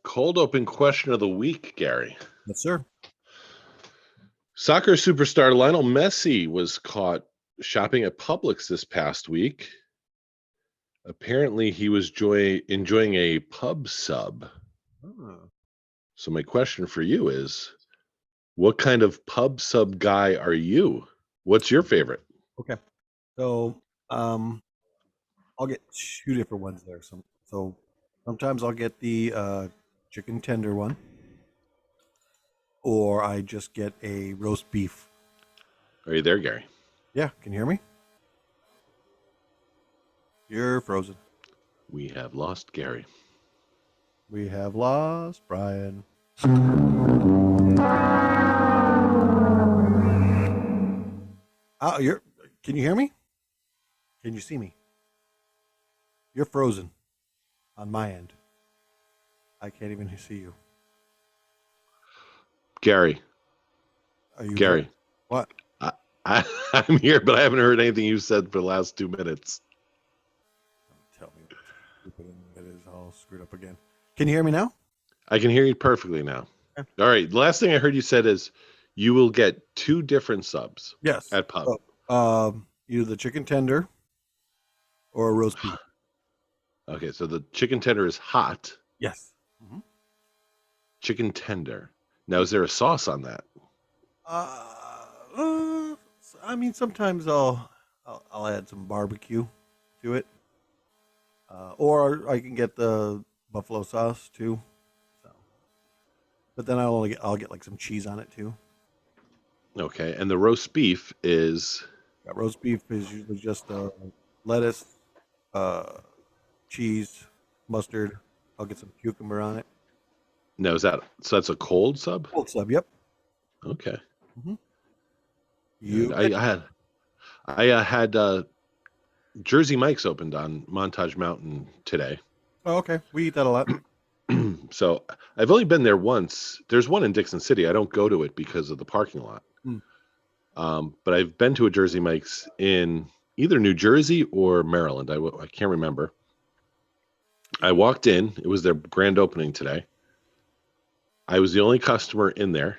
Cold open question of the week, Gary. Yes, sir. Soccer superstar Lionel Messi was caught shopping at Publix this past week. Apparently, he was enjoying a pub sub. Oh. So my question for you is, what kind of pub sub guy are you? What's your favorite? Okay. So, I'll get two different ones there. So sometimes I'll get the chicken tender one, or I just get a roast beef. Are you there, Gary? Yeah, can you hear me? You're frozen. We have lost Gary. We have lost Brian. Oh, can you hear me? Can you see me? You're frozen on my end. I can't even see you. Gary. Are you Gary? there? What? I'm here, but I haven't heard anything you said for the last 2 minutes. Tell me it is all screwed up again. Can you hear me now? I can hear you perfectly now. Okay. All right. The last thing I heard you said is you will get two different subs. Yes. At pub. Either the chicken tender or a roast beef. Okay, so the chicken tender is hot. Yes. Mm-hmm. Chicken tender. Now, is there a sauce on that? I mean, sometimes I'll add some barbecue to it, or I can get the buffalo sauce too. So, but then I'll get like some cheese on it too. Okay, and the roast beef is. Yeah, roast beef is usually just lettuce, cheese, mustard. I'll get some cucumber on it. No, that's a cold sub? Cold sub, yep. Okay. Mm-hmm. I had Jersey Mike's opened on Montage Mountain today. Oh, okay. We eat that a lot. So I've only been there once. There's one in Dixon City. I don't go to it because of the parking lot. But I've been to a Jersey Mike's in either New Jersey or Maryland. I can't remember. I walked in. It was their grand opening today. I was the only customer in there.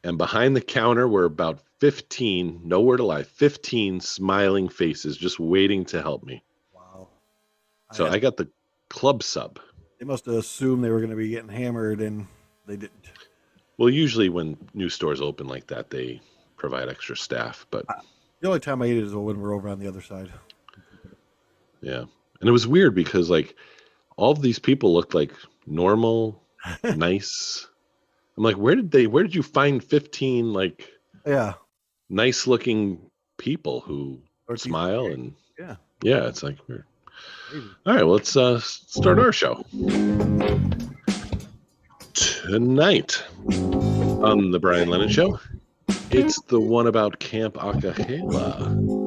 And behind the counter were about 15, no word of lie, 15 smiling faces just waiting to help me. Wow. So I got the club sub. They must have assumed they were going to be getting hammered, and they didn't. Well, usually when new stores open like that, they provide extra staff. But the only time I ate it is when we're over on the other side. Yeah. And it was weird because, like, all of these people looked like normal, nice. I'm like, where did you find 15 like nice looking people who smile and it's like weird. All right, well, let's start our show tonight on the Brian Lennon Show. It's the one about Camp Acahela.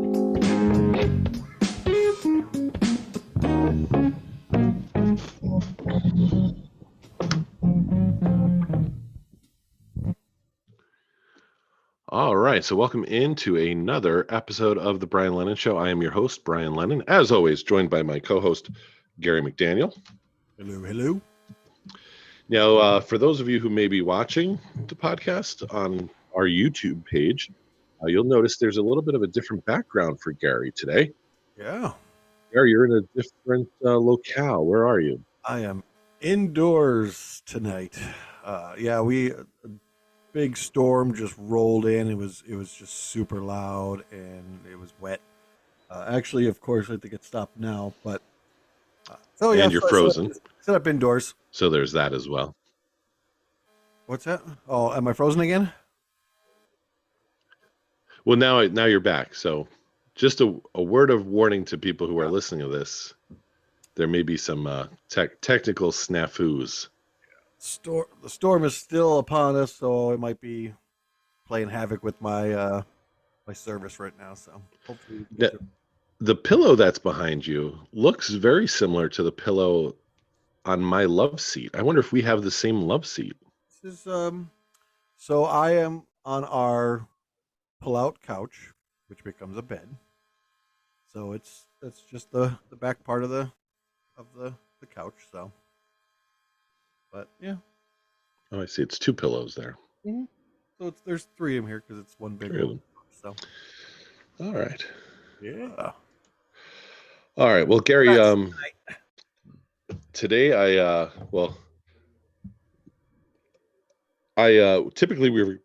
All right, so welcome into another episode of the Brian Lennon Show. I am your host, Brian Lennon, as always, joined by my co-host, Gary McDaniel. Hello. Now, for those of you who may be watching the podcast on our YouTube page, you'll notice there's a little bit of a different background for Gary today. Yeah. Gary, you're in a different locale. Where are you? I am indoors tonight. Big storm just rolled in. It was just super loud and it was wet. Actually, of course, I think it stopped now. But and you're frozen. Set up indoors. So there's that as well. What's that? Oh, am I frozen again? Well, now you're back. So just a word of warning to people who are listening to this: there may be some technical snafus. The storm is still upon us, so it might be playing havoc with my my service right now. So hopefully, the pillow that's behind you looks very similar to the pillow on my love seat. I wonder if we have the same love seat. This is so I am on our pull-out couch, which becomes a bed. So that's just the back part of the couch. So. But yeah. Oh, I see. It's 2 pillows there. Mm-hmm. So there's 3 of them here because it's one big 3 of one. them. So All right. yeah. All right. Well, Gary, today typically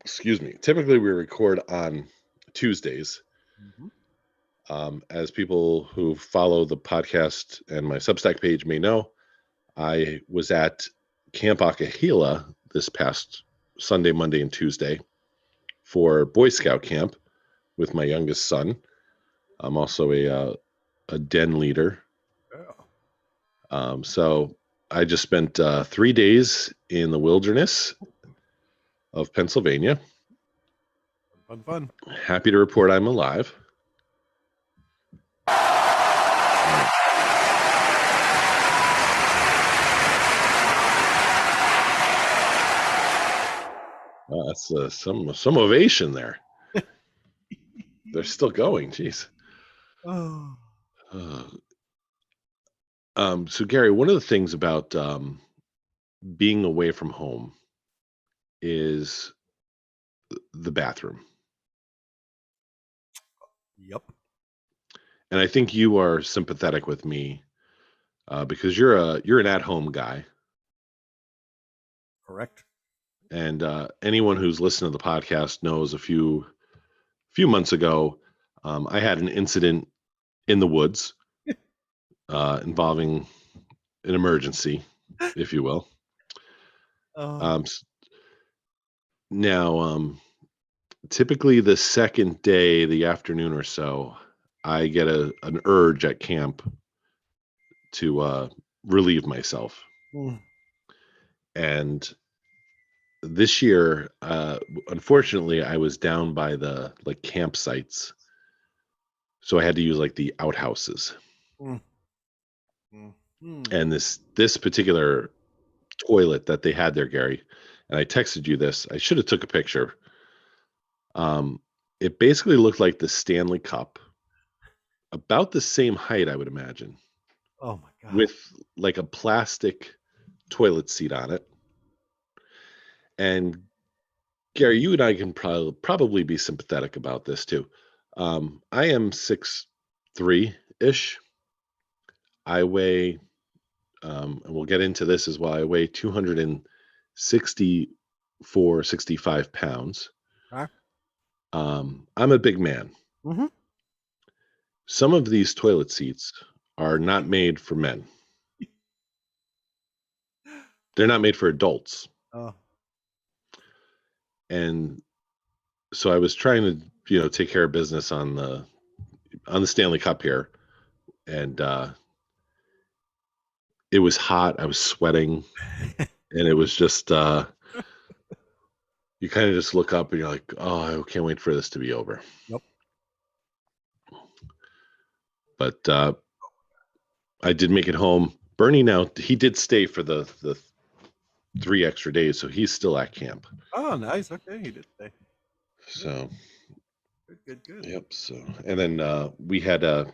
typically we record on Tuesdays. Mm-hmm. As people who follow the podcast and my Substack page may know, I was at Camp Acahela this past Sunday, Monday, and Tuesday for Boy Scout camp with my youngest son. I'm also a den leader. Yeah. So I just spent 3 days in the wilderness of Pennsylvania. Fun. Happy to report I'm alive. That's some ovation there. They're still going. Jeez. Oh. So Gary, one of the things about being away from home is the bathroom. Yep. And I think you are sympathetic with me because you're an at-home guy. Correct. And anyone who's listened to the podcast knows a few months ago, I had an incident in the woods involving an emergency, if you will. Oh. Now, typically the second day, the afternoon or so, I get an urge at camp to relieve myself. Mm. And this year, unfortunately, I was down by the campsites, so I had to use the outhouses. Mm. Mm. And this particular toilet that they had there, Gary, and I texted you this. I should have took a picture. It basically looked like the Stanley Cup, about the same height, I would imagine, Oh my God. with a plastic toilet seat on it. And Gary, you and I can probably be sympathetic about this too. I am 6'3" ish. I weigh, and we'll get into this as well. I weigh 264, 65 pounds. Huh? I'm a big man. Mm-hmm. Some of these toilet seats are not made for men. They're not made for adults. Oh. And so I was trying to, take care of business on the Stanley Cup here, and it was hot. I was sweating, and it was just you kind of just look up and you're like, oh, I can't wait for this to be over. Nope. But I did make it home. Bernie now, he did stay for the 3 extra days, so he's still at camp. Oh, nice. Okay, he did stay. So Good. Yep. So, and then we had the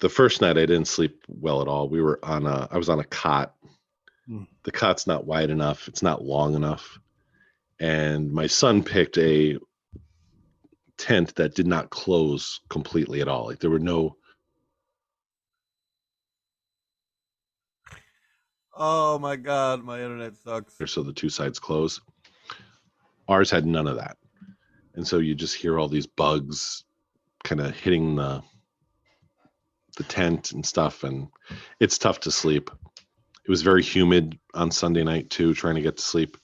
first night I didn't sleep well at all. I was on a cot. Mm. The cot's not wide enough. It's not long enough. And my son picked a tent that did not close completely at all. There were no. Oh my God, my internet sucks. So the 2 sides close. Ours had none of that. And so you just hear all these bugs kind of hitting the tent and stuff, and it's tough to sleep. It was very humid on Sunday night too, trying to get to sleep.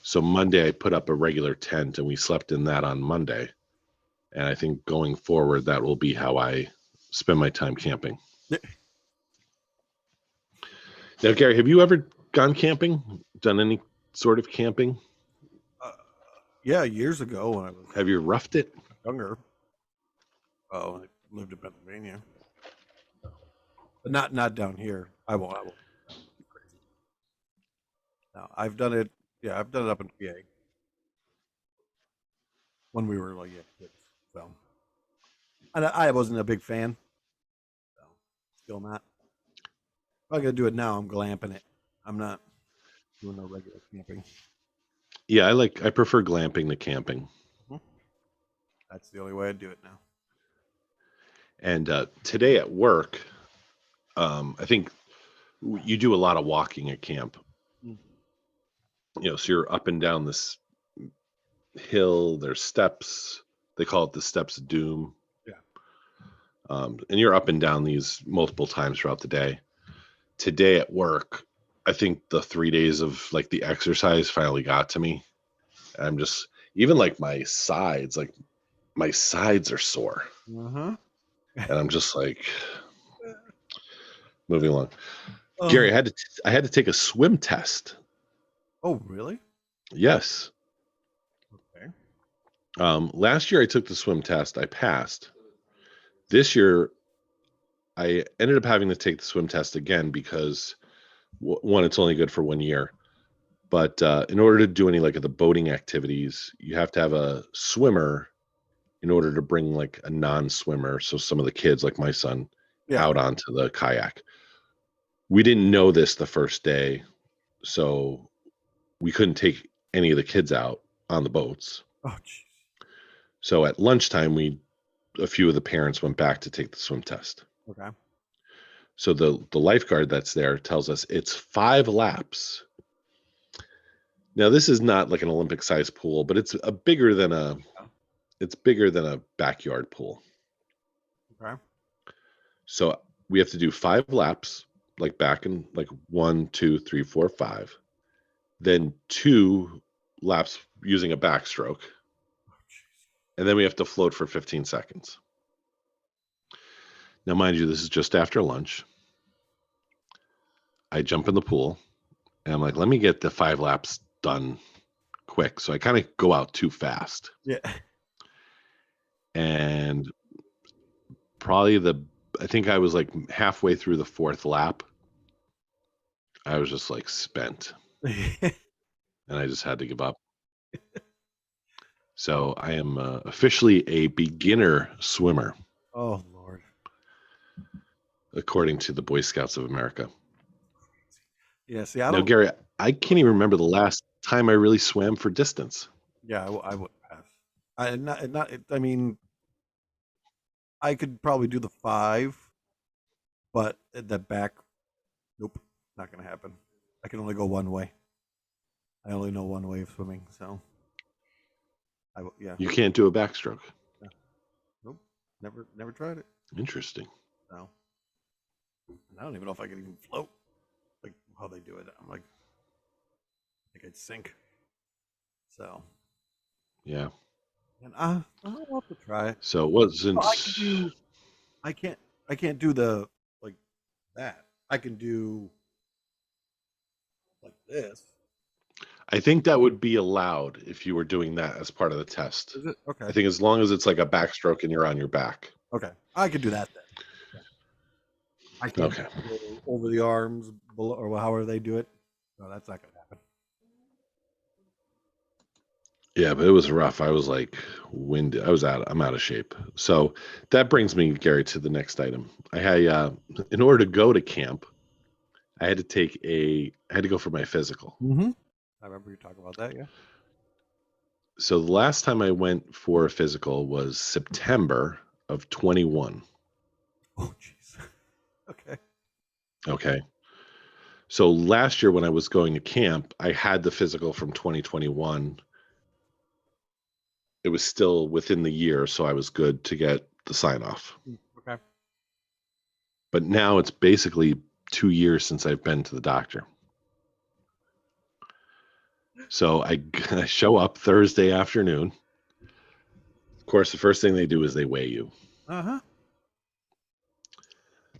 So Monday I put up a regular tent and we slept in that on Monday. And I think going forward, that will be how I spend my time camping. Now, Gary, have you ever gone camping? Done any sort of camping? Yeah, years ago when I was Have you roughed it? younger. Oh, I lived in Pennsylvania, but not down here. I won't. Crazy. No, I've done it. Yeah, I've done it up in PA when we were kids. So, and I wasn't a big fan. So, still not. If I'm gonna do it now, I'm glamping it. I'm not. doing no regular camping. Yeah, I prefer glamping to camping. That's the only way I do it now. And today at work, I think you do a lot of walking at camp. So you're up and down this hill. There's steps. They call it the steps of doom. Yeah. And you're up and down these multiple times throughout the day. Today at work, I think the 3 days of like the exercise finally got to me. I'm just even like my sides are sore. Uh-huh. And I'm just like moving along. Oh. Gary, I had to take a swim test. Oh, really? Yes. Okay. Last year I took the swim test. I passed. This year I ended up having to take the swim test again because one, it's only good for 1 year. But in order to do any like of the boating activities, you have to have a swimmer in order to bring like a non-swimmer. So some of the kids, like my son, out onto the kayak. We didn't know this the first day, so we couldn't take any of the kids out on the boats. Oh, jeez. So at lunchtime, a few of the parents went back to take the swim test. Okay. So the lifeguard that's there tells us it's 5 laps. Now this is not like an Olympic sized pool, but it's bigger than a backyard pool. Okay. So we have to do 5 laps, like back in like 1, 2, 3, 4, 5. Then 2 laps using a backstroke. And then we have to float for 15 seconds. Now, mind you, this is just after lunch. I jump in the pool and I'm like, let me get the 5 laps done quick. So I kind of go out too fast. Yeah. And I think I was like halfway through the 4th lap. I was just like spent. And I just had to give up. So I am officially a beginner swimmer. Oh, Lord. According to the Boy Scouts of America. Yeah, see, Now, Gary, I can't even remember the last time I really swam for distance. Yeah, I would pass. I mean, I could probably do the 5, but the back, nope, not going to happen. I can only go one way. I only know one way of swimming, so yeah. You can't do a backstroke. Yeah. Nope, never tried it. Interesting. No, I don't even know if I could even float, like how they do it. I'm like, I think I'd sink. So. Yeah. And I'll have to try it. So what since I can't do the like that. I can do like this. I think that would be allowed if you were doing that as part of the test. Is it? Okay. I think as long as it's like a backstroke and you're on your back. Okay. I could do that then. Yeah. I can't go over the arms below or however they do it. No, that's not gonna happen. Yeah, but it was rough. I was like winded. I'm out of shape. So that brings me, Gary, to the next item. I had in order to go to camp, I had to go for my physical. Mm-hmm. I remember you talking about that, yeah. So the last time I went for a physical was September of 21. Oh, jeez. Okay. Okay. So last year when I was going to camp, I had the physical from 2021. It was still within the year, so I was good to get the sign off. Okay. But now it's basically 2 years since I've been to the doctor. So I show up Thursday afternoon. Of course, the first thing they do is they weigh you. Uh-huh.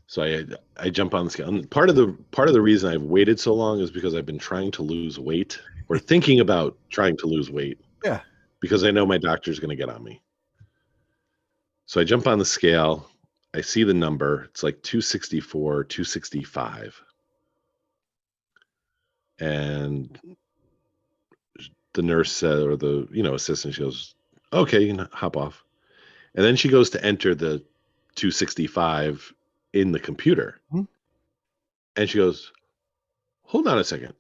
So I jump on the scale. And part of the reason I've waited so long is because I've been trying to lose weight or thinking about trying to lose weight. Yeah. Because I know my doctor's going to get on me. So I jump on the scale. I see the number. It's like 264, 265. And the nurse or the assistant, she goes, okay, you can hop off. And then she goes to enter the 265 in the computer. Mm-hmm. And she goes, hold on a second.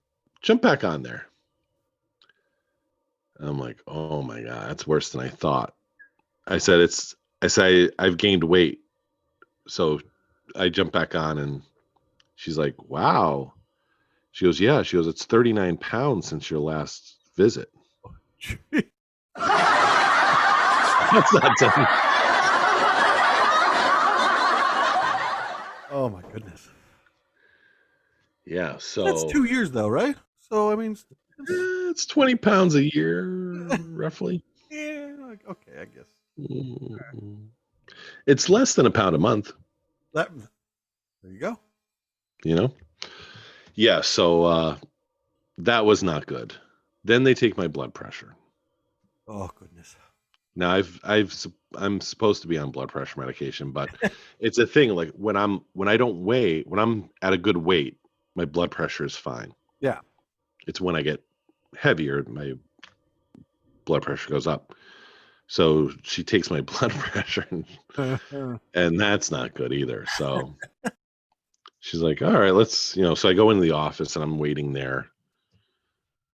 jump back on there. And I'm like, oh my God, that's worse than I thought. I said, I've gained weight. So I jump back on and she's like, wow. She goes, yeah. She goes, it's 39 pounds since your last visit. That's not done. Oh my goodness. Yeah. So that's 2 years though, right? So, I mean, it's 20 pounds a year, roughly. Yeah. Okay, I guess. It's less than a pound a month. There you go. Yeah. So that was not good. Then they take my blood pressure. Oh goodness. Now I'm supposed to be on blood pressure medication, but it's a thing. Like when I'm at a good weight, my blood pressure is fine. Yeah. It's when I get heavier, my blood pressure goes up. So she takes my blood pressure and that's not good either. So she's like, all right, let's, so I go into the office and I'm waiting there,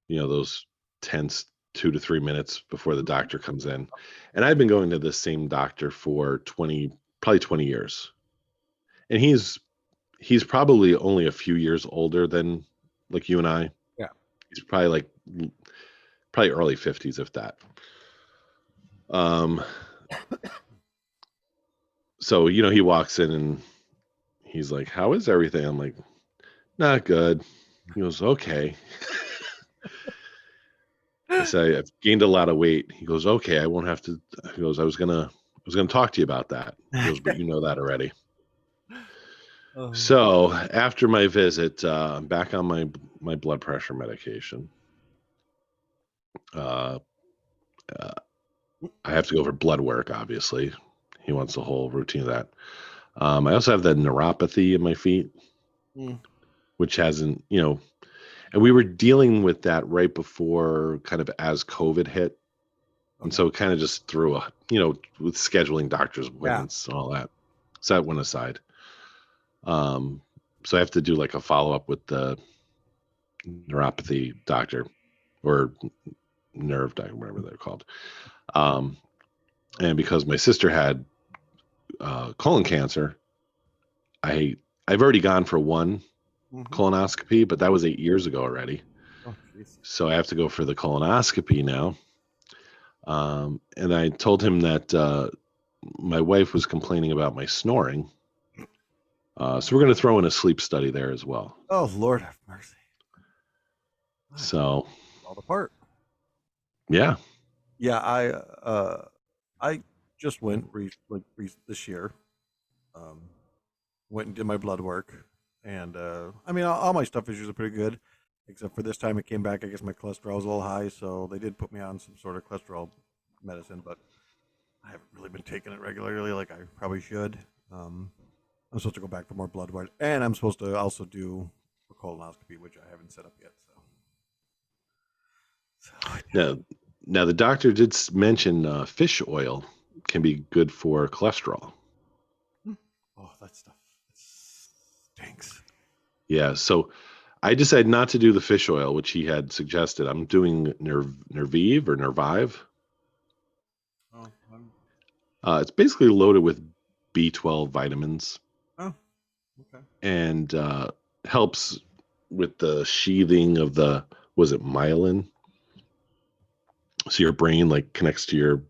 those tense 2 to 3 minutes before the doctor comes in. And I've been going to the same doctor for probably 20 years. And he's probably only a few years older than like you and I. Yeah. He's probably early 50s, if that. So, he walks in and he's like, how is everything? I'm like, not good. He goes, okay. I say, I've gained a lot of weight. He goes, okay, I won't have to. He goes, I was gonna talk to you about that. He goes, but you know that already. So after my visit, I'm back on my blood pressure medication. I have to go for blood work, obviously. He wants the whole routine of that. I also have that neuropathy in my feet, which hasn't, and we were dealing with that right before kind of as COVID hit. And so it kind of just threw with scheduling doctor's appointments and all that. So that went aside. So I have to do like a follow-up with the neuropathy doctor or nerve doctor, whatever they're called. And because my sister had colon cancer, I've already gone for one colonoscopy, but that was 8 years ago already. Oh, geez. So I have to go for the colonoscopy now. And I told him that my wife was complaining about my snoring. So we're going to throw in a sleep study there as well. Oh, Lord have mercy. So all the part. Yeah. Yeah, I just went this year. Went and did my blood work, and I mean, all my stuff is usually pretty good, except for this time it came back. I guess my cholesterol was a little high, so they did put me on some sort of cholesterol medicine, but I haven't really been taking it regularly like I probably should. I'm supposed to go back for more blood work, and I'm supposed to also do a colonoscopy, which I haven't set up yet. Now the doctor did mention fish oil can be good for cholesterol. Oh, that stuff stinks. Yeah, so I decided not to do the fish oil, which he had suggested. I'm doing Nervive or Nervive. It's basically loaded with B12 vitamins. Oh, okay. And helps with the sheathing of was it myelin? So your brain connects to your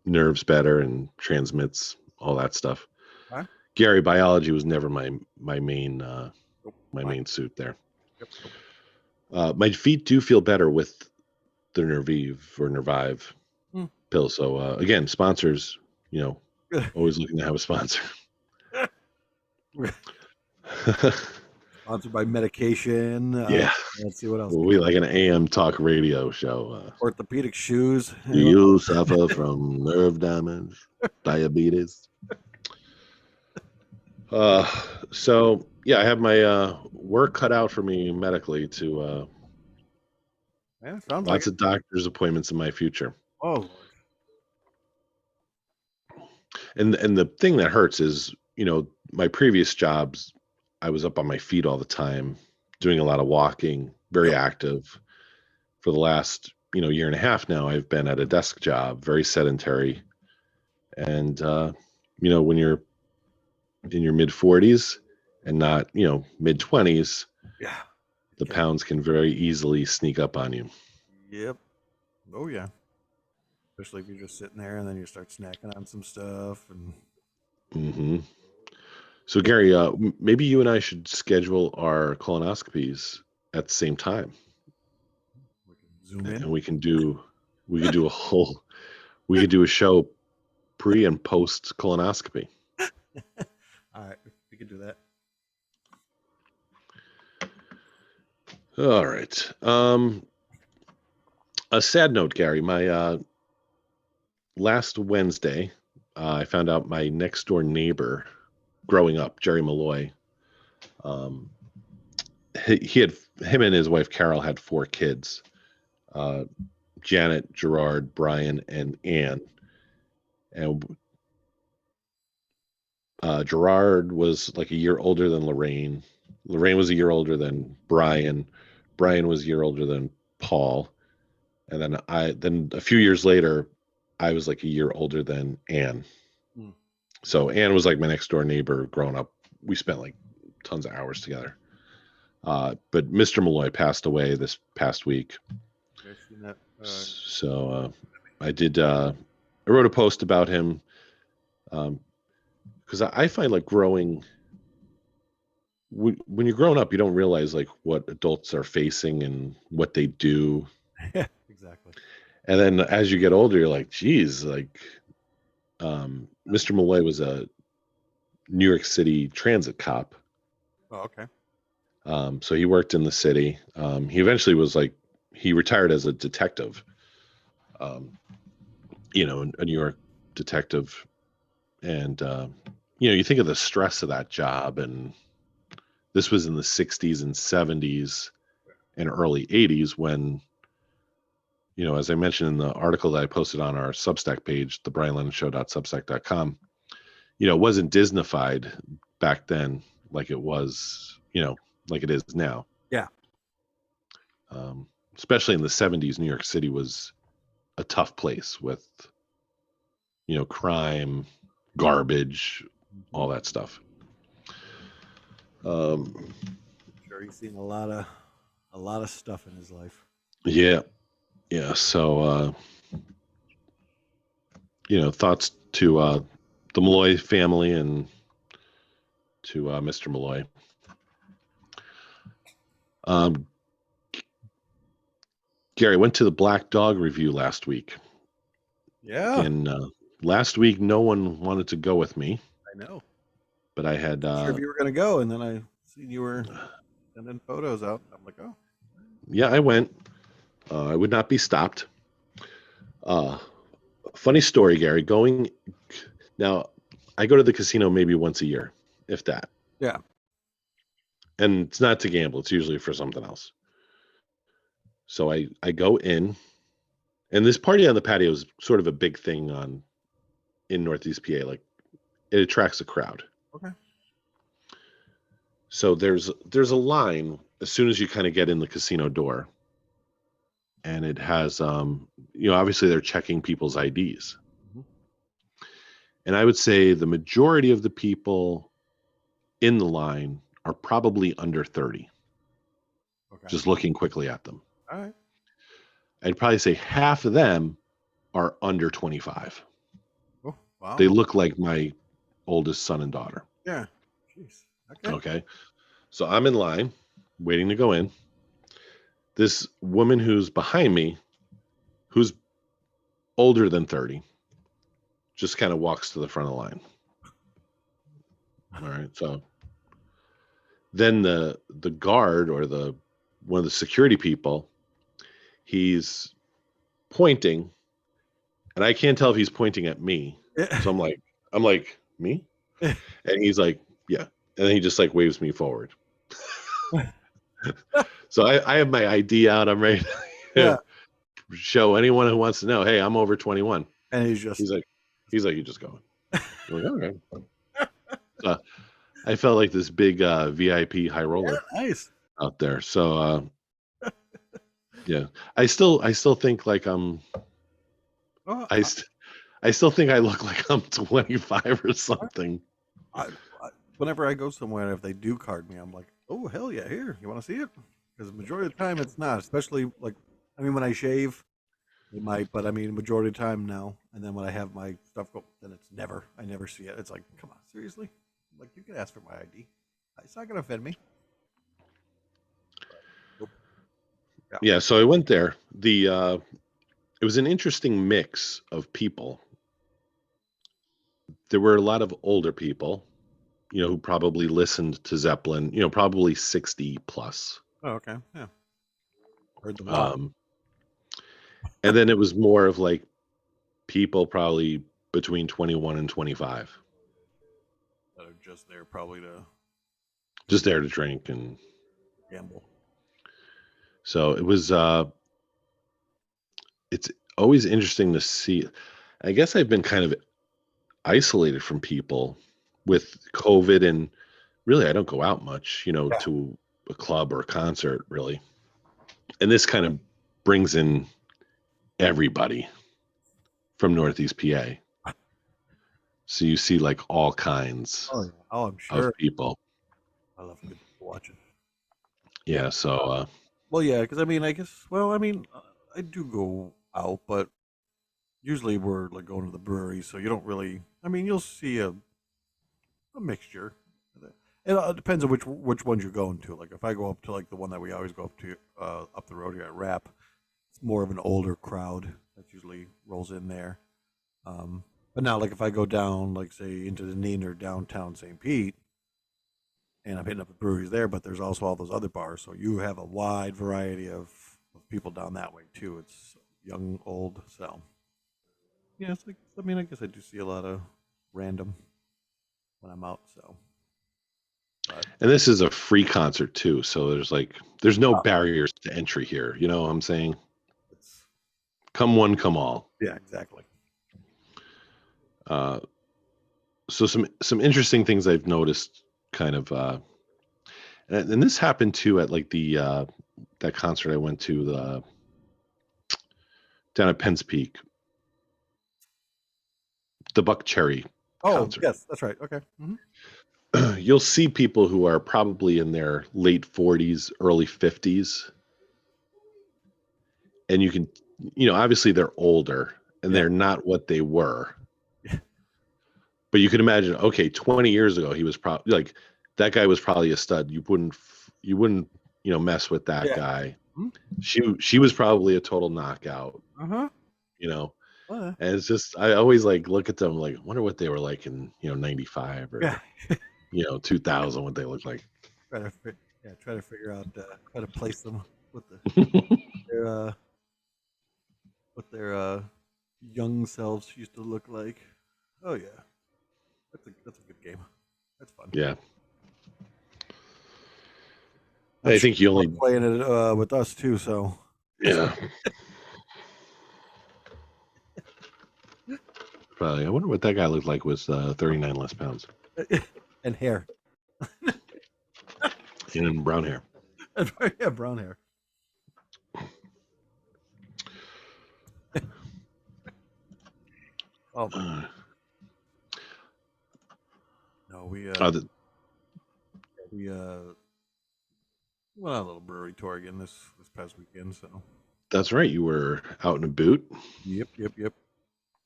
nerves better and transmits all that stuff. Huh? Gary, biology was never my main main suit there. Yep. My feet do feel better with the Nervive or Nervive pill. So again, sponsors, always looking to have a sponsor. Sponsored by medication. Yeah. Let's see what else. We like an AM talk radio show. Orthopedic shoes. Do you suffer from nerve damage, diabetes? So yeah, I have my work cut out for me medically to sounds lots of doctor's appointments in my future. Oh. And the thing that hurts is, my previous jobs, I was up on my feet all the time, doing a lot of walking, very Yep. active. For the last, year and a half now, I've been at a desk job, very sedentary. And, when you're in your mid 40s and not, mid 20s, Yeah. the pounds can very easily sneak up on you. Yep. Oh yeah. Especially if you're just sitting there and then you start snacking on some stuff and. Hmm. So, Gary, maybe you and I should schedule our colonoscopies at the same time, We can zoom in. and we could do a show pre and post colonoscopy. All right, we can do that. All right. A sad note, Gary. My last Wednesday, I found out my next door neighbor, growing up, Jerry Molloy. Him and his wife Carol had 4 kids: Janet, Gerard, Brian, and Ann. And Gerard was like a year older than Lorraine. Lorraine was a year older than Brian. Brian was a year older than Paul. And then a few years later, I was like a year older than Ann. So Ann was like my next door neighbor growing up. We spent like tons of hours together. But Mr. Molloy passed away this past week. I've seen that. So I wrote a post about him, because I find like when you're growing up, you don't realize like what adults are facing and what they do. Yeah, exactly. And then as you get older, you're like, geez, like Mr. Molloy was a New York City transit cop. Oh, okay. So he worked in the city. He eventually he retired as a detective, a New York detective. And, you think of the stress of that job, and this was in the 60s and 70s and early 80s when, as I mentioned in the article that I posted on our Substack page, thebrianlennonshow.substack.com, it wasn't Disneyfied back then like it was, like it is now. Yeah. Especially in the 70s, New York City was a tough place with, crime, garbage, all that stuff. I'm sure he's seen a lot of stuff in his life. Yeah. So, thoughts to the Molloy family and to Mr. Molloy. Gary, went to the Black Dog Revue last week. Yeah. And last week, no one wanted to go with me. I know. But I had. Sure if you were going to go, and then I seen you were sending photos out. I'm like, oh. Yeah, I went. I would not be stopped. Funny story, Gary. Now, I go to the casino maybe once a year, if that. Yeah. And it's not to gamble. It's usually for something else. So I go in, and this party on the patio is sort of a big thing in Northeast PA. Like, it attracts a crowd. Okay. So there's a line as soon as you kind of get in the casino door, and it has obviously they're checking people's IDs. Mm-hmm. And I would say the majority of the people in the line are probably under 30. Okay. Just looking quickly at them. All right. I'd probably say half of them are under 25. Oh, wow. They look like my oldest son and daughter. Yeah. Jeez. Okay. So I'm in line, waiting to go in. This woman who's behind me, who's older than 30, just kind of walks to the front of the line. All right. So then the guard or one of the security people, he's pointing, and I can't tell if he's pointing at me. So I'm like, me? And he's like, yeah. And then he just like waves me forward. So I have my ID out. I'm ready to show anyone who wants to know, hey, I'm over 21. And he's like, you're just going. I'm like, all right. I felt like this big VIP high roller nice out there. So Yeah, I still think like Uh, I st- I still think I look like I'm 25 or something. I, whenever I go somewhere, if they do card me, I'm like, oh hell yeah, here, you want to see it? Because the majority of the time it's not. Especially like, I mean, when I shave, they might, but I mean, majority of the time now. And then when I have my stuff go, then it's never. I never see it. It's like, come on, seriously? Like you can ask for my ID. It's not gonna offend me. Nope. Yeah. Yeah, so I went there. It was an interesting mix of people. There were a lot of older people, who probably listened to Zeppelin, probably 60 plus. Oh, okay. Yeah. Heard the why. Um, and then it was more of like people probably between 21 and 25, That are just there probably to just there to drink. And gamble. so it's always interesting to see. I guess I've been kind of isolated from people with COVID, and really I don't go out much, Yeah. to a club or a concert really. And this kind of brings in everybody from Northeast PA. So you see like all kinds Oh yeah. Oh, I'm of sure. people. I love good people watching. Yeah. Yeah. So, Well, yeah, because I mean, I guess. Well, I mean, I do go out, but usually we're like going to the brewery, so you don't really. I mean, you'll see a mixture. It depends on which ones you're going to. Like if I go up to like the one that we always go up to up the road here at Rap, it's more of an older crowd that usually rolls in there. But now, like if I go down, like say into the Neen or downtown St. Pete, and I'm hitting up the breweries there, but there's also all those other bars, so you have a wide variety of people down that way too. It's young, old, so yeah. It's like I mean, I guess I do see a lot of random when I'm out. So, but and this is a free concert too. So there's no oh, barriers to entry here. You know what I'm saying? it's Come one, come all. yeah, exactly. Uh, so some interesting things I've noticed kind of, and this happened too at like that concert I went to down at Penns Peak, the Buck Cherry Oh, concert. yes, that's right. Okay. Hmm. You'll see people who are probably in their late 40s, early 50s, and you can, obviously they're older and Yeah. they're not what they were. Yeah. But you can imagine, okay, 20 years ago, he was probably like that guy was probably a stud. You wouldn't, mess with that Yeah. guy. Hmm. She was probably a total knockout, Uh huh. you know. Well, And it's just I always like look at them like wonder what they were like in 95 yeah. or 2000, what they look like. Try to figure out try to place them with their uh what their young selves used to look like. Oh yeah, that's a good game. That's fun. Yeah, I'm I sure think you you love only playing it with us too. So yeah probably. I wonder what that guy looked like with 39 less pounds and hair, and brown hair. yeah, brown hair. Oh Uh, no, uh, th- we went on a little brewery tour again this past weekend. So that's right. You were out in a boot. yep.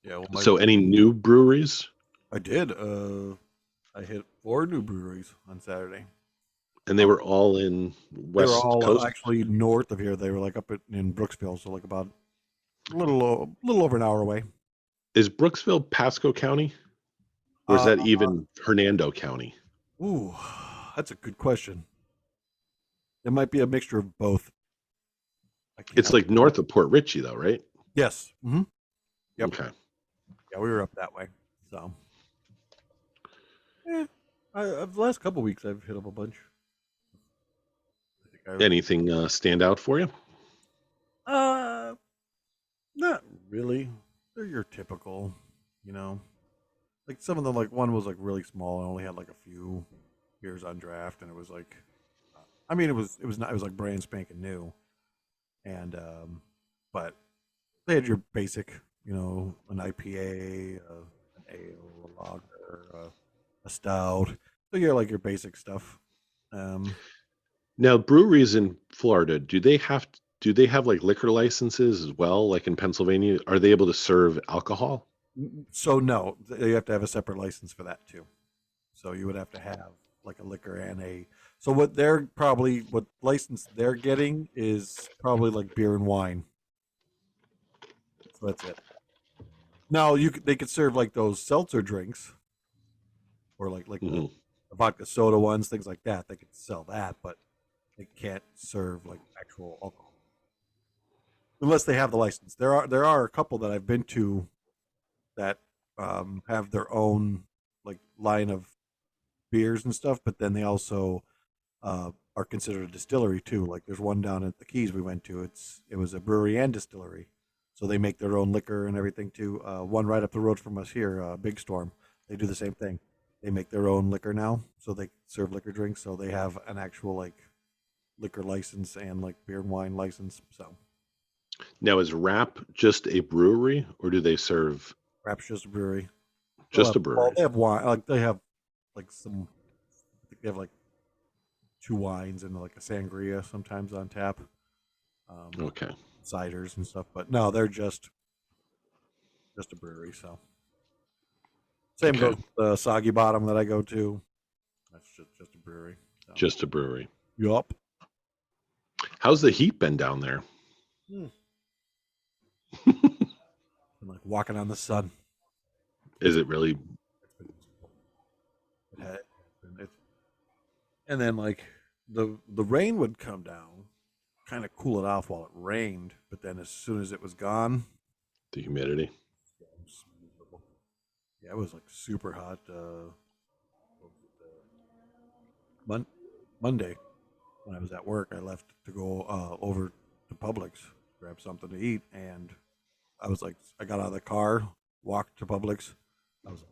Yeah, well, So any new breweries? I did. I hit 4 new breweries on Saturday. And they were all in They were West all Coast. actually north of here. They were like up in Brooksville, so like about little over an hour away. Is Brooksville Pasco County, or is Uh, that even Hernando County? ooh, that's a good question. It might be a mixture of both. I It's can't. like north of Port Richey, though, right? Yes. Mm-hmm. Yep. Okay. Yeah, we were up that way. So, yeah, the last couple weeks I've hit up a bunch. I think Anything stand out for you? not really. They're your typical, you know. Like some of them, like one was like really small and only had like a few beers on draft, and it was like, I mean, it was not, it was like brand spanking new. and but they had your basic, an IPA, an ale, a lager, a stout. So you're like your basic stuff. Um, Now, breweries in Florida, do they have like liquor licenses as well? Like in Pennsylvania, are they able to serve alcohol? so no, you have to have a separate license for that too. So you would have to have like a liquor and a. So what license they're getting is probably like beer and wine. So that's it. Now they could serve like those seltzer drinks or like Hmm. the vodka soda ones, things like that. They could sell that, but they can't serve like actual alcohol unless they have the license. There are a couple that I've been to that have their own like line of beers and stuff, but then they also are considered a distillery too. Like there's one down at the Keys we went to. It was a brewery and distillery, so they make their own liquor and everything too. One right up the road from us here, Big Storm, they do the same thing. They make their own liquor now, so they serve liquor drinks. So they have an actual like liquor license and like beer and wine license. So Now, is Rap just a brewery, or do they serve Rap's just a brewery. They'll just have a well, brewery? they have wine. Like they have like some. I think they have like two wines and like a sangria sometimes on tap. Um, Okay. ciders and stuff. But no, they're just a brewery. So same Okay. goes with the Soggy Bottom that I go to. That's just a brewery. So Just a brewery. yup. How's the heat been down there? Hmm. And like walking on the sun. Is It's it really? it's been miserable. And then like the rain would come down, kind of cool it off while it rained. But then as soon as it was gone, The humidity? yeah, it was miserable. Yeah, it was like super hot. What was it, Mon- Monday when I was at work, I left to go over to Publix, grab something to eat, and I was like, I got out of the car, walked to Publix. I was like,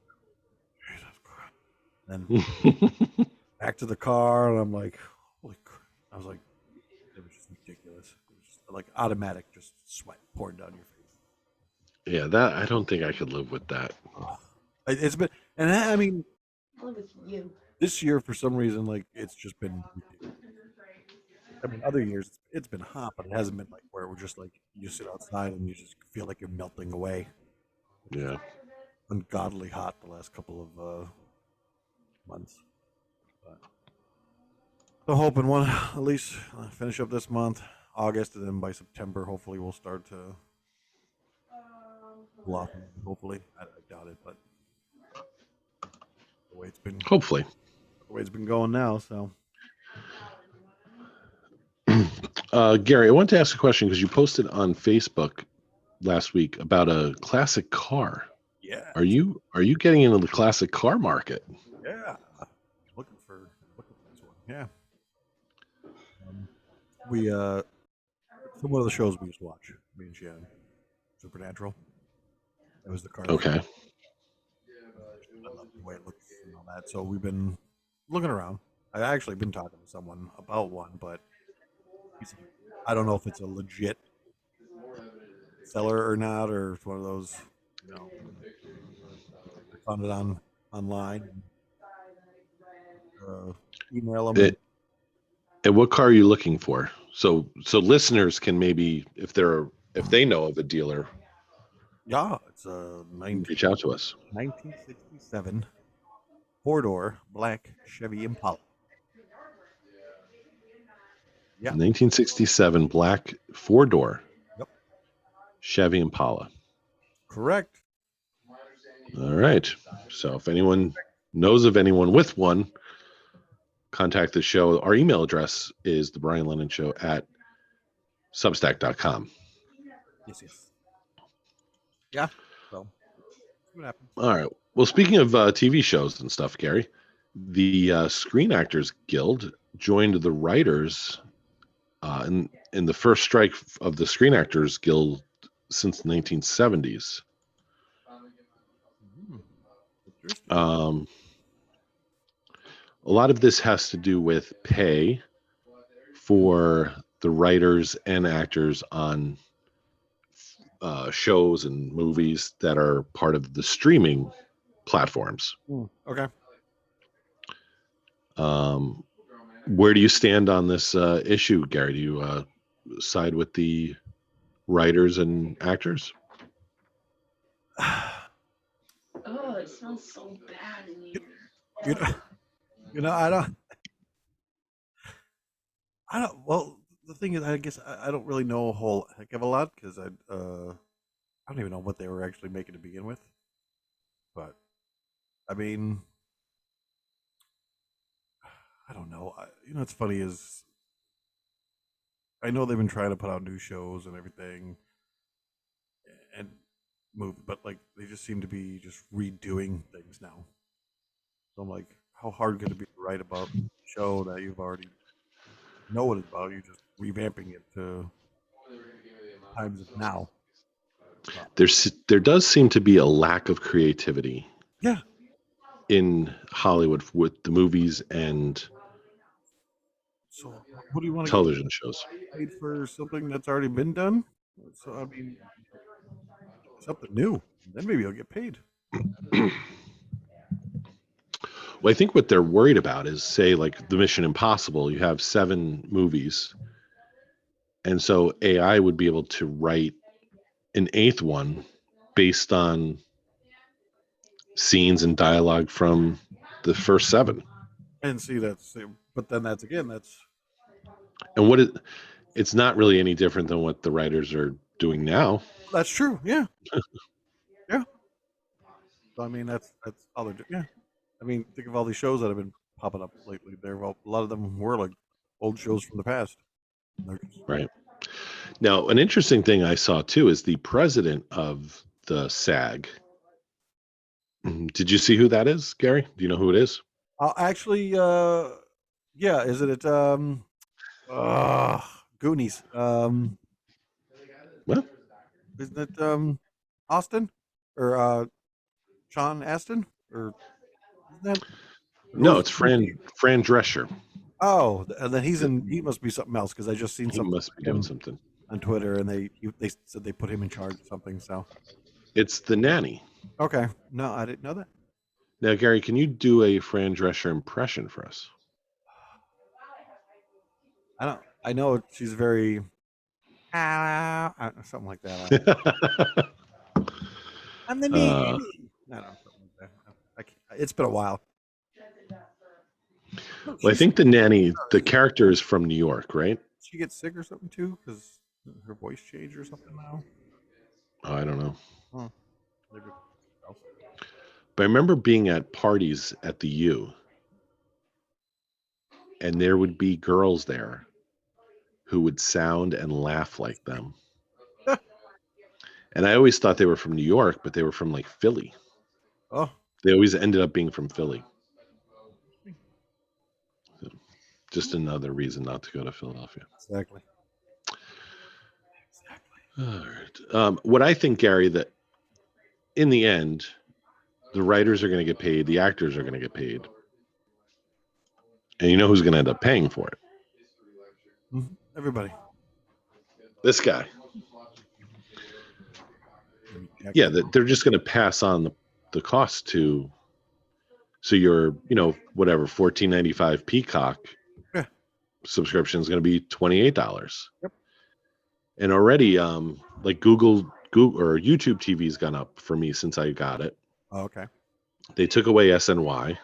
Jesus Christ. Then back to the car, and I'm like, holy crap. I was like, it was just ridiculous. It was just like automatic, just sweat pouring down your face. Yeah, that I don't think I could live with that. Ugh. It's been, and I mean, this year for some reason, like it's just been ridiculous. I mean, other years it's been hot, but it hasn't been like where we're just like you sit outside and you just feel like you're melting away. It's just Yeah. ungodly hot the last couple of months. But so hoping one at least finish up this month, August, and then by September, hopefully we'll start to cool off. Hopefully, I doubt it, but the way it's been, Hopefully. the way it's been going now. So Gary, I want to ask a question because you posted on Facebook last week about a classic car. yeah, Are you getting into the classic car market? yeah, looking for this one. Yeah, we some one of the shows we used to watch. Me and Shannon, Supernatural. It was the car thing. Okay. I love the way it looks and all that. So we've been looking around. I actually been talking to someone about one, but he said, I don't know if it's a legit seller or not, or it's one of those, you know, I found it online and email them and It, and what car are you looking for? So listeners can maybe if they know of a dealer, yeah, it's a reach out to us. 1967 four-door black Chevy Impala. Yeah, 1967 black four-door yep, Chevy Impala. correct. All right. So if anyone knows of anyone with one, contact the show. Our email address is the Brian Lennon Show at substack.com. Yes. Yeah. So see what happens. All right. Well, speaking of TV shows and stuff, Gary, the Screen Actors Guild joined the writers in the first strike of the Screen Actors Guild since the 1970s. Hmm, interesting. Um, a lot of this has to do with pay for the writers and actors on shows and movies that are part of the streaming platforms. Okay. Where do you stand on this issue, Gary? Do you side with the writers and actors? Oh, it smells so bad in here. You know, I don't. Well, the thing is, I guess I don't really know a whole heck of a lot because I don't even know what they were actually making to begin with. But I mean, I don't know. What's funny is I know they've been trying to put out new shows and everything, and move, but like they just seem to be just redoing things now. So I'm like, how hard could it be to write about a show that you've already know what it's about? You're just revamping it to times of now. There does seem to be a lack of creativity Yeah. in Hollywood with the movies and So what do you want to get television shows. paid for something that's already been done? So I mean, something new. Then maybe you'll get paid. Well, I think what they're worried about is, say, like the Mission Impossible, you have 7 movies. And so AI would be able to write an 8th one based on scenes and dialogue from the first 7. And see but then that's And it's not really any different than what the writers are doing now. that's true. Yeah. Yeah. So, I mean, that's all they're doing. Yeah. I mean, think of all these shows that have been popping up lately. A lot of them were like old shows from the past. Right. Now, an interesting thing I saw too is the president of the SAG. Did you see who that is, Gary? Do you know who it is? Actually, yeah. Is it Goonies? What? Isn't it Austin or Sean Astin or isn't that? No, it's Fran Drescher. Oh, and then he must be something else because I just seen He something must be doing something on Twitter, and they said they put him in charge of something. So it's the nanny. okay, no, I didn't know that. Now, Gary, can you do a Fran Drescher impression for us? I know she's very something like that. I'm the nanny. I don't know, something like that. It's been a while. Well, I think the nanny, the character is from New York, right? She gets sick or something too because her voice changed or something now. Oh, I don't know. Huh. Maybe. But I remember being at parties at the U, and there would be girls there who would sound and laugh like them. And I always thought they were from New York, but they were from like Philly. Oh. They always ended up being from Philly. So, just another reason not to go to Philadelphia. Exactly. All right. What I think, Gary, that in the end, the writers are going to get paid, the actors are going to get paid. And you know who's going to end up paying for it? Everybody. This guy. Yeah, they're just going to pass on the cost to, so your, whatever, $14.95 Peacock subscription is going to be $28. Yep. And already, like Google or YouTube TV's gone up for me since I got it. Oh, okay. They took away SNY,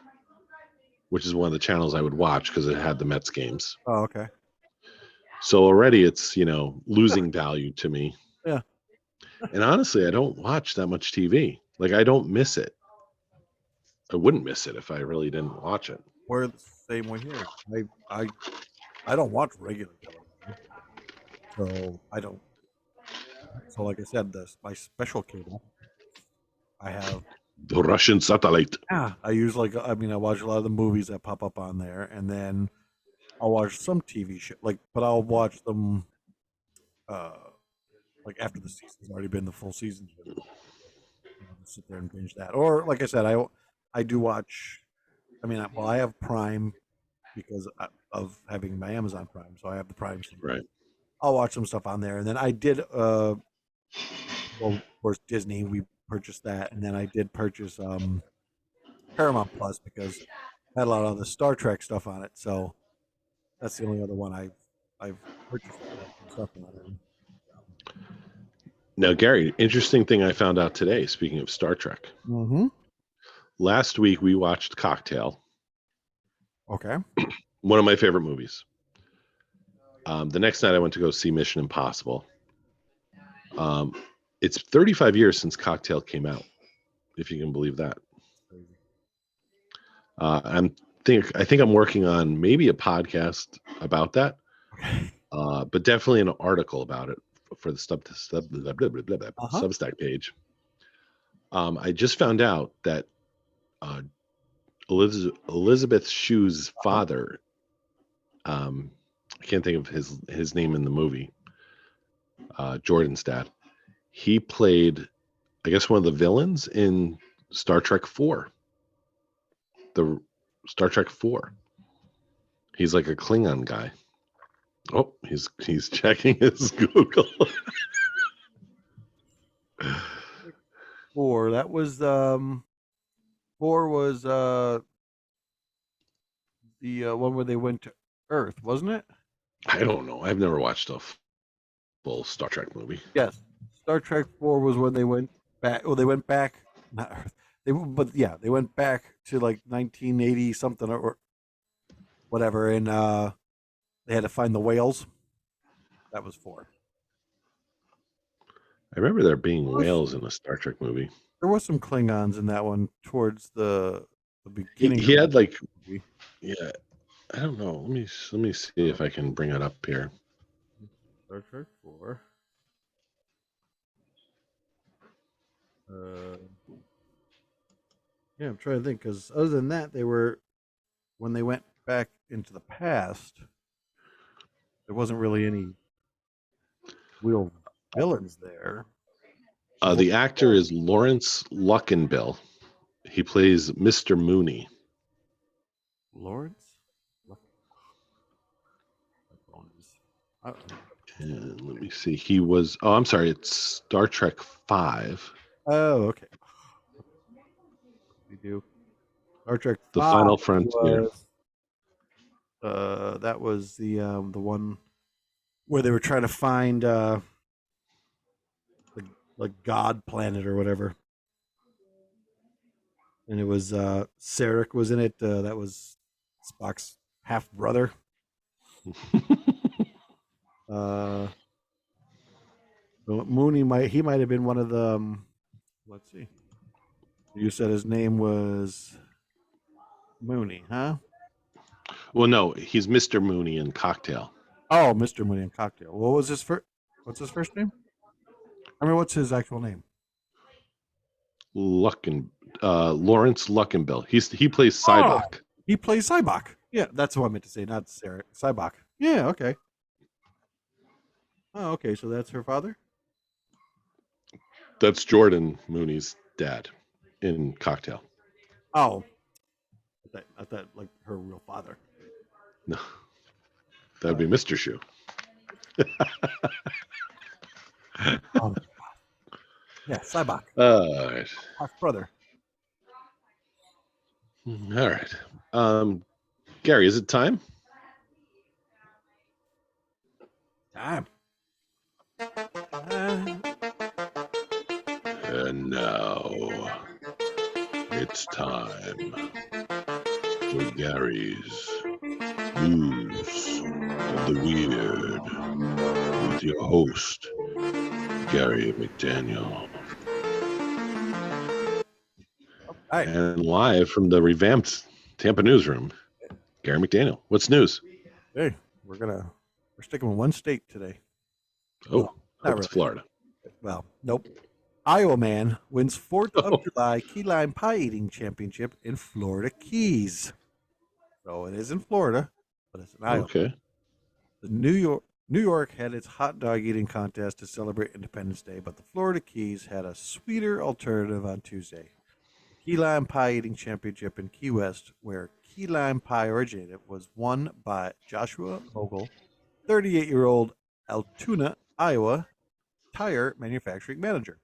which is one of the channels I would watch because it had the Mets games. Oh, okay. So already it's, losing value to me. Yeah. And honestly, I don't watch that much TV. Like, I don't miss it. I wouldn't miss it if I really didn't watch it. We're the same way here. I don't watch regular television, so I don't. So, like I said, my special cable, I have The Russian satellite. Yeah, I watch a lot of the movies that pop up on there, and then I'll watch some TV show, but I'll watch them, like after the season's already been the full season. Sit there and binge that, or like I said, I do watch. I have Prime because of having my Amazon Prime, so I have the Prime. Right. I'll watch some stuff on there. And then I did, well, of course, Disney. We purchased that, and then I did purchase Paramount Plus because it had a lot of the Star Trek stuff on it. So that's the only other one I've purchased that has some stuff on it. Now, Gary, interesting thing I found out today, speaking of Star Trek. Mm-hmm. Last week we watched Cocktail, Okay. one of my favorite movies. The next night I went to go see Mission Impossible. It's 35 years since Cocktail came out, if you can believe that. I think I'm working on maybe a podcast about that, but definitely an article about it for the Substack page. I just found out that Elizabeth Shue's father, I can't think of his name in the movie, Jordan's dad. He played, I guess, one of the villains in Star Trek 4. The Star Trek 4. He's like a Klingon guy. Oh, he's checking his Google. 4. That was 4 was the one where they went to Earth, wasn't it? I don't know. I've never watched a full Star Trek movie. Yes. Star Trek 4 was when they went back. Well, they went back. Not Earth. They went back to like 1980 something or whatever, and they had to find the whales. That was 4. I remember there being whales in a Star Trek movie. There was some Klingons in that one towards the beginning. He had like, yeah, I don't know. Let me see if I can bring it up here. Star Trek 4. Yeah, I'm trying to think because other than that, when they went back into the past, there wasn't really any real villains there. The actor is Lawrence Luckinbill. He plays Mr. Mooney. Lawrence? And let me see. He was. Oh, I'm sorry. It's Star Trek 5. Oh, okay. We do. Star Trek 5 The Final Frontier. That was the one where they were trying to find like God planet or whatever, and it was Sarek was in it. That was Spock's half brother. Mooney might have been one of the. Let's see. You said his name was Mooney, huh? Well, no, he's Mr. Mooney in Cocktail. Oh, Mr. Mooney in Cocktail. What's his first name? I mean, what's his actual name? Lawrence Luckinbill. He plays Sybok. Oh, he plays Sybok. Yeah, that's what I meant to say, not Sarah. Sybok. Yeah, okay. Oh, okay. So that's her father? That's Jordan Mooney's dad in Cocktail. Oh. I thought like her real father. No. That would be Mr. Shoe. Oh, yeah, Sybok. All right. Half brother. All right. Gary, is it time? Time. And now it's time for Gary's News of the Weird with your host, Gary McDaniel. Right. And live from the revamped Tampa newsroom, Gary McDaniel. What's news? Hey, we're sticking with one state today. Oh, not it's really. Florida. Well, nope. Iowa man wins 4th of July key lime pie eating championship in Florida Keys. So it is in Florida, but it's in Iowa. Okay. The New York had its hot dog eating contest to celebrate Independence Day, but the Florida Keys had a sweeter alternative on Tuesday. The key lime pie eating championship in Key West, where key lime pie originated, was won by Joshua Vogel, 38-year-old Altoona, Iowa, tire manufacturing manager.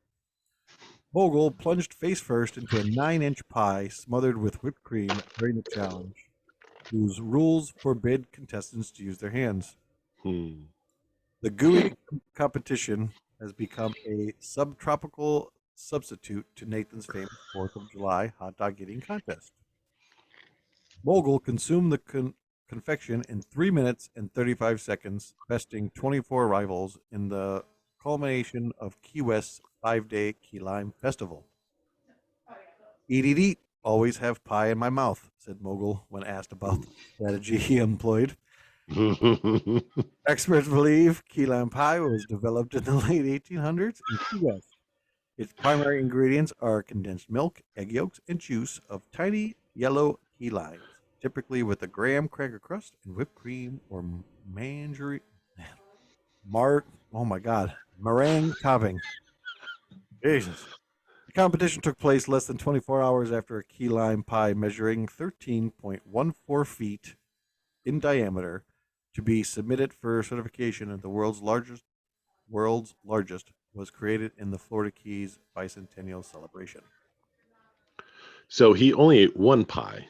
Bogle plunged face first into a 9-inch pie smothered with whipped cream during the challenge, whose rules forbid contestants to use their hands. Hmm. The gooey competition has become a subtropical substitute to Nathan's famous 4th of July hot dog eating contest. Bogle consumed the confection in 3 minutes and 35 seconds, besting 24 rivals in the culmination of Key West's 5-day Key Lime Festival. Eat, eat, eat. Always have pie in my mouth, said Mogul when asked about the strategy he employed. Experts believe key lime pie was developed in the late 1800s in Key West. Its primary ingredients are condensed milk, egg yolks, and juice of tiny yellow key limes, typically with a graham cracker crust and whipped cream or meringue topping. Jesus. The competition took place less than 24 hours after a key lime pie measuring 13.14 feet in diameter to be submitted for certification at the world's largest was created in the Florida Keys bicentennial celebration. So he only ate one pie,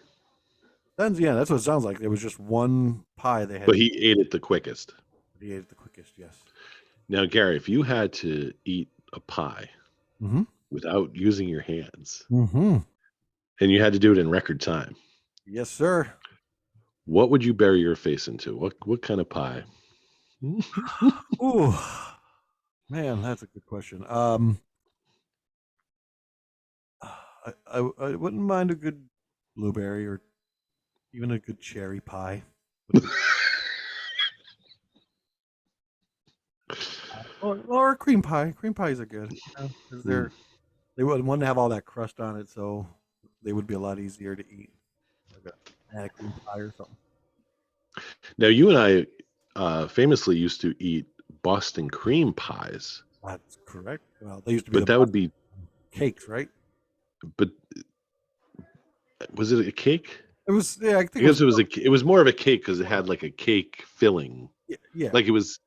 Yeah, that's what it sounds like. There was just one pie they had. but he ate it the quickest. He ate it the quickest, yes. Now, Gary, if you had to eat a pie without using your hands, and you had to do it in record time, yes, sir. what would you bury your face into? What kind of pie? Ooh, man, that's a good question. I wouldn't mind a good blueberry or even a good cherry pie. Or a cream pie. Cream pies are good because they wouldn't have all that crust on it, so they would be a lot easier to eat, like a cream pie or something. Now, you and I famously used to eat Boston cream pies. That's correct. Well, they used to be, but that would be cakes, right? But was it a cake? It was. Yeah, I think it was more of a cake because it had like a cake filling. Yeah. Like it was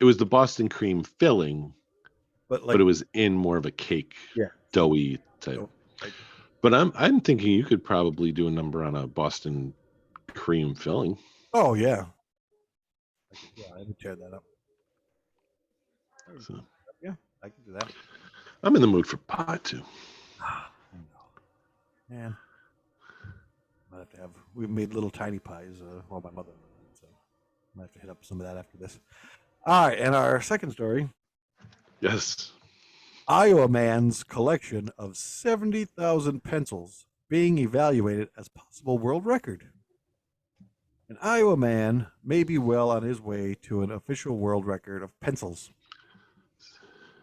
the Boston cream filling, but it was in more of a cake, doughy type. Right. But I'm thinking you could probably do a number on a Boston cream filling. Oh yeah. Yeah, I would tear that up. So, yeah, I can do that. I'm in the mood for pie too. Man, might have to have. We made little tiny pies. Well, my mother, so I might have to hit up some of that after this. All right, and our second story. Yes. Iowa man's collection of 70,000 pencils being evaluated as possible world record. An Iowa man may be well on his way to an official world record of pencils.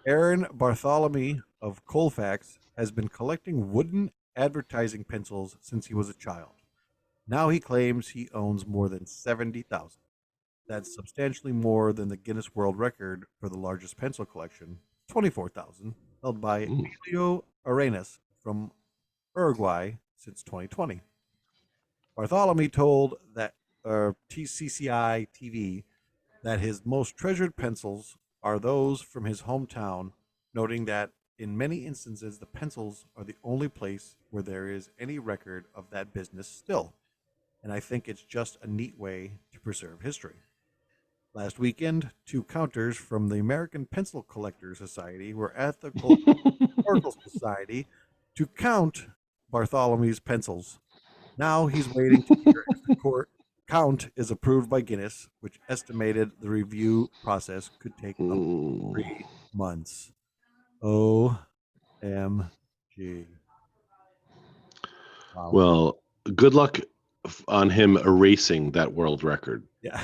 Aaron Bartholomew of Colfax has been collecting wooden advertising pencils since he was a child. Now he claims he owns more than 70,000. That's substantially more than the Guinness World Record for the largest pencil collection, 24,000, held by Emilio Arenas from Uruguay since 2020. Bartholomew told that TCCI TV that his most treasured pencils are those from his hometown, noting that in many instances the pencils are the only place where there is any record of that business still. And I think it's just a neat way to preserve history. Last weekend, 2 counters from the American Pencil Collectors Society were at the Historical Society to count Bartholomew's pencils. Now he's waiting to hear if the court count is approved by Guinness, which estimated the review process could take up to 3 months. OMG. Wow. Well, good luck on him erasing that world record. Yeah.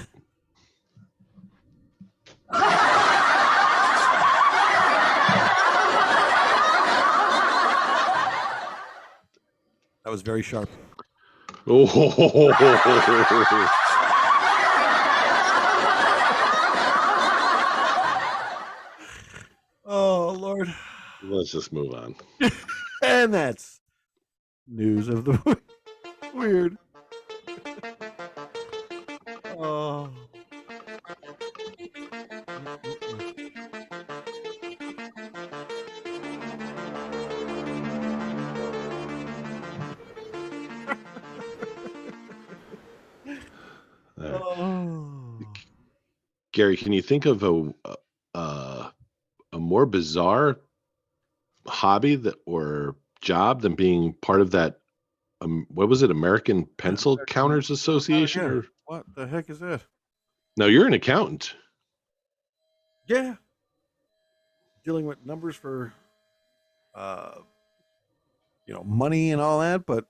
That was very sharp. Oh. Oh, Lord. Let's just move on. And that's news of the week. Weird. Oh. Oh. Gary, can you think of a more bizarre hobby or job than being part of that? What was it? American Pencil Counters Association? Or What the heck is that? no, you're an accountant. Yeah. Dealing with numbers for, uh, money and all that, but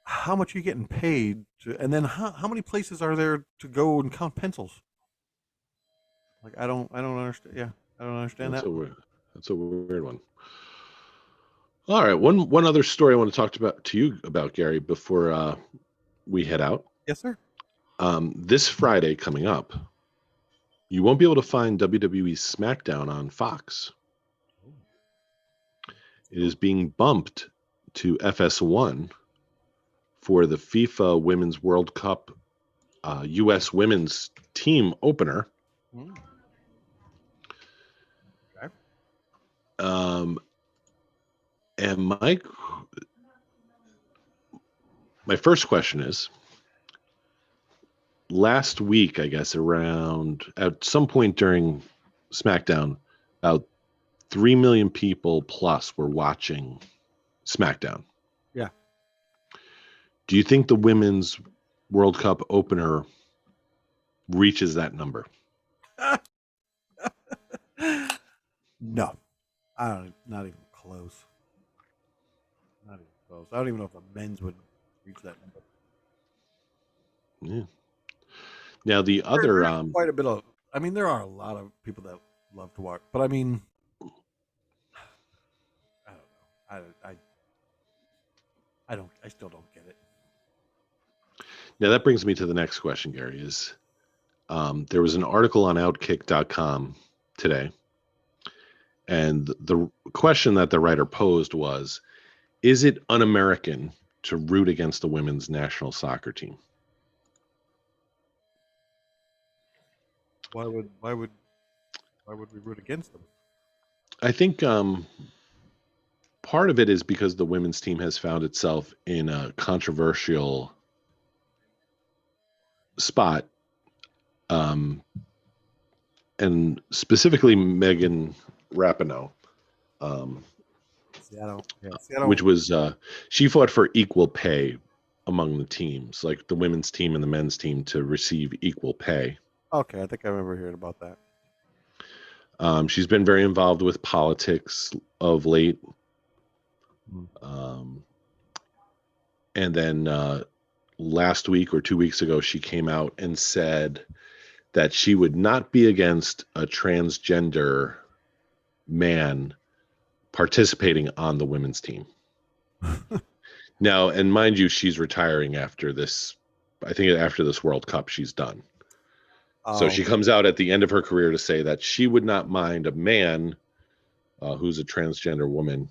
how much are you getting paid to, and then how many places are there to go and count pencils? Like, I don't understand. Yeah. I don't understand That's that. that's a weird one. All right, one other story I want to talk to you about, Gary, before we head out. Yes, sir. This Friday coming up, you won't be able to find WWE SmackDown on Fox. It is being bumped to FS1 for the FIFA Women's World Cup U.S. Women's Team opener. Okay. And my first question is, last week, I guess, at some point during SmackDown, about 3 million people plus were watching SmackDown. Yeah. Do you think the Women's World Cup opener reaches that number? No, not even close. Not even close. I don't even know if the men's would reach that number. Yeah. Now the other, There's quite a bit of. I mean, there are a lot of people that love to watch, but I mean, I don't know. I still don't get it. now that brings me to the next question, Gary. Is there was an article on Outkick.com today, and the question that the writer posed was, is it un-American to root against the women's national soccer team? Why would we root against them? I think part of it is because the women's team has found itself in a controversial spot, and specifically Megan Rapinoe, which was she fought for equal pay among the teams, like the women's team and the men's team, to receive equal pay. Okay, I think I remember hearing about that. She's been very involved with politics of late. And then last week or 2 weeks ago, she came out and said that she would not be against a transgender man participating on the women's team. Now, and mind you, she's retiring after this. I think after this World Cup, she's done. So she comes out at the end of her career to say that she would not mind a man who's a transgender woman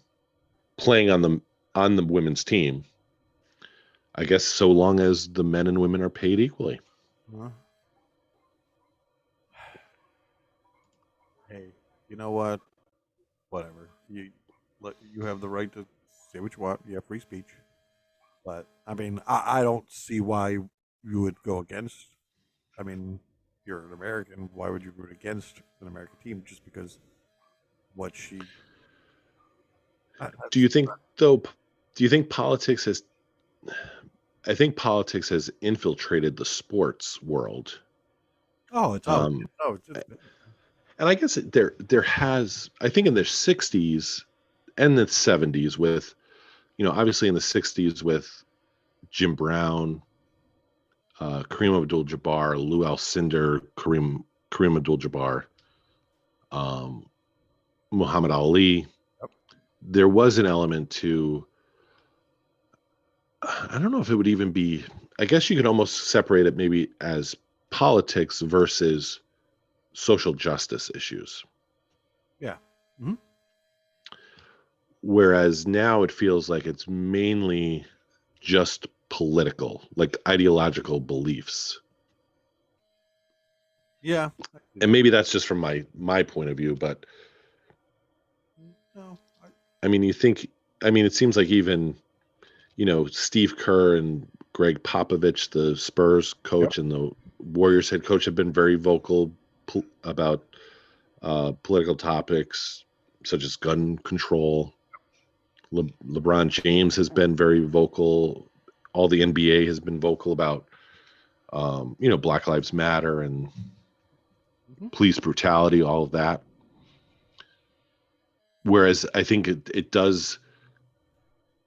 playing on the women's team. I guess so long as the men and women are paid equally. Hey, you know what? Whatever. You have the right to say what you want. You have free speech. But I mean, I don't see why you would go against. I mean, you're an American. Why would you root against an American team just because what she? Do you think though? Do you think politics has? I think politics has infiltrated the sports world. It's and I guess there has. I think in the '60s and the '70s, with obviously in the '60s with Jim Brown, Kareem Abdul-Jabbar, Lou Alcindor, Kareem Abdul-Jabbar, Muhammad Ali. Yep. There was an element to. I don't know if it would even be. I guess you could almost separate it maybe as politics versus social justice issues. Yeah. Mm-hmm. Whereas now it feels like it's mainly just political, like ideological beliefs. Yeah. And maybe that's just from my point of view, but No. I mean, it seems like even, Steve Kerr and Greg Popovich, the Spurs coach and the Warriors head coach, have been very vocal about political topics such as gun control. LeBron James has been very vocal. All the NBA has been vocal about, Black Lives Matter and police brutality, all of that. Whereas I think it does,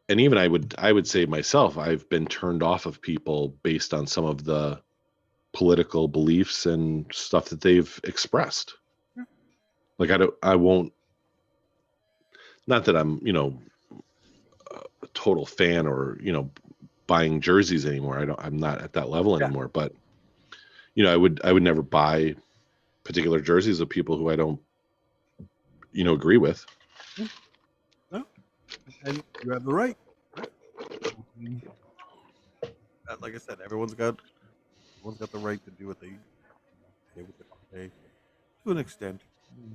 and even I would say myself, I've been turned off of people based on some of the political beliefs and stuff that they've expressed. Yeah. Like I won't, not that I'm, a total fan or, buying jerseys anymore. I'm not at that level anymore, but I would never buy particular jerseys of people who I don't, agree with. No. And you have the right. Like I said, everyone's got the right to do what they say to an extent. You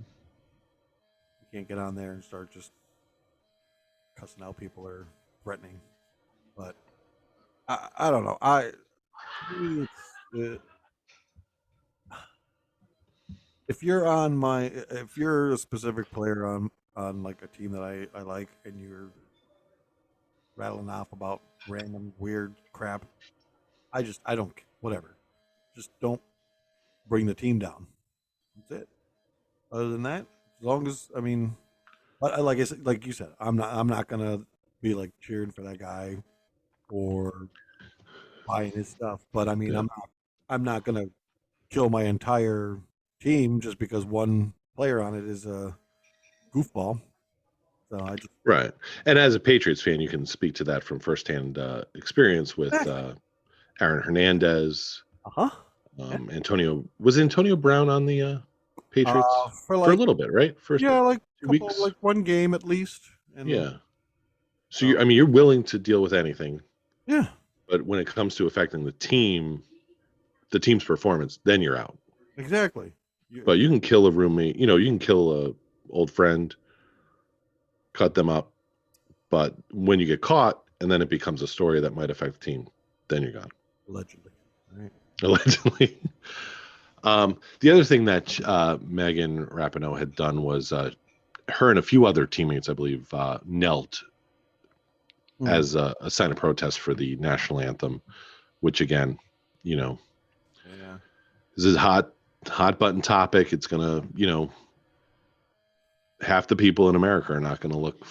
can't get on there and start just cussing out people or threatening. But I don't know. To me, it's if you're a specific player on like a team that I like, and you're rattling off about random weird crap, I don't whatever. Just don't bring the team down. That's it. Other than that, as long as like I said, like you said, I'm not gonna be like cheering for that guy or buying his stuff. But I mean, Yeah. I'm not gonna kill my entire team just because one player on it is a goofball. So I just Right. And as a Patriots fan, you can speak to that from firsthand experience with Aaron Hernandez, yeah. Antonio Brown on the Patriots For for a little bit, right? First like 2 couple weeks. like one game at least. And Yeah. So you're willing to deal with anything, yeah, but when it comes to affecting the team's performance, then you're out. exactly. But you can kill a roommate, you can kill a old friend, cut them up. But when you get caught and then it becomes a story that might affect the team, then you're gone. Allegedly. Right. Allegedly. The other thing that Megan Rapinoe had done was her and a few other teammates, I believe, knelt as a sign of protest for the national anthem, which again, Yeah. this is a hot button topic. It's gonna, half the people in America are not gonna look,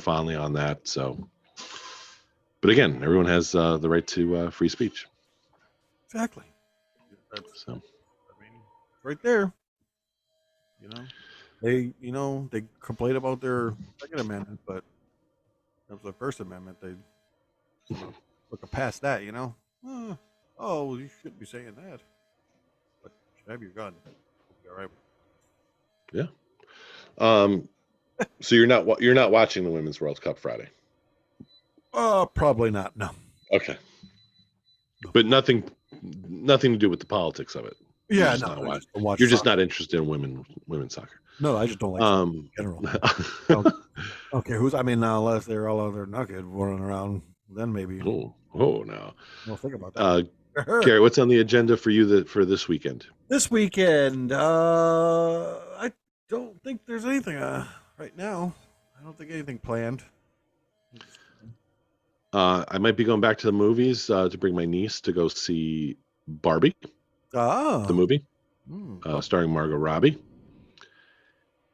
fondly on that. So, but again, everyone has the right to free speech. Exactly. So, right there. They complain about their Second Amendment, but in terms of the First Amendment, they look past that. Oh, you shouldn't be saying that. But you should have your gun. All right. Yeah. So you're not watching the Women's World Cup Friday? Probably not. No. Okay. But nothing to do with the politics of it. Yeah, You're just not interested in women's soccer. No, I just don't like soccer in general. Okay, unless they're all other nugget running around, then maybe. Oh no. We'll think about that. Gary, what's on the agenda for you for this weekend? This weekend, I don't think there's anything right now. I don't think anything planned. I might be going back to the movies to bring my niece to go see Barbie, the movie, starring Margot Robbie.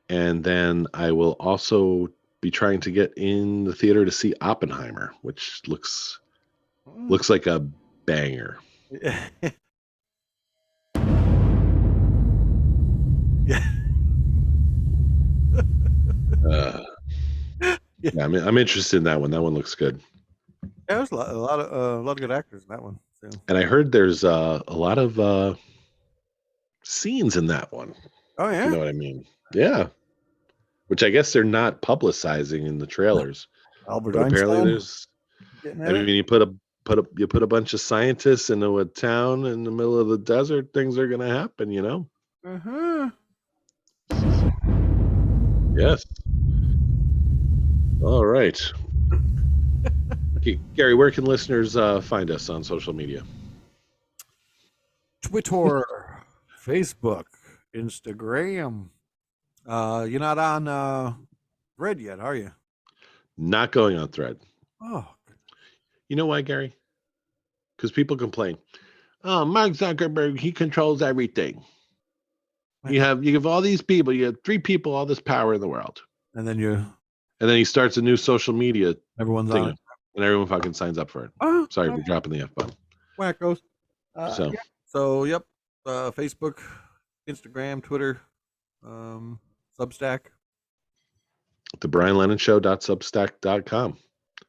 And then I will also be trying to get in the theater to see Oppenheimer, which looks like a banger. Yeah. Yeah, I'm interested in that one. That one looks good. Yeah, there's a lot of good actors in that one. So. And I heard there's a lot of scenes in that one. Oh yeah, you know what I mean? Yeah, which I guess they're not publicizing in the trailers. Albert but Einstein. Apparently, there's. I mean, you put a bunch of scientists into a town in the middle of the desert. Things are going to happen, Uh-huh. Yes. All right. Gary, where can listeners find us on social media? Twitter, Facebook, Instagram. You're not on Thread yet, are you? Not going on Thread. Oh, You know why, Gary? Because people complain. Oh, Mark Zuckerberg, he controls everything. You have all these people. You have 3 people, all this power in the world. and then he starts a new social media everyone's thing, on it. and everyone fucking signs up for it. Oh, Sorry for dropping the F-bomb. wackos. So, Yep. Facebook, Instagram, Twitter, Substack. thebrianlennonshow.substack.com.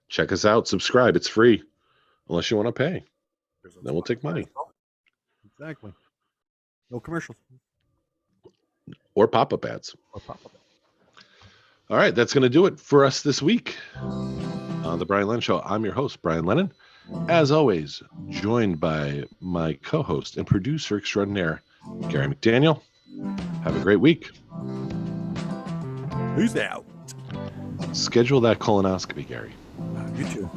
Check us out. Subscribe. It's free. Unless you want to pay. Then we'll take money. Exactly. No commercials. Or pop-up ads. All right. That's going to do it for us this week on The Brian Lennon Show. I'm your host, Brian Lennon. As always, joined by my co-host and producer extraordinaire, Gary McDaniel. Have a great week. Peace out. Schedule that colonoscopy, Gary. You too.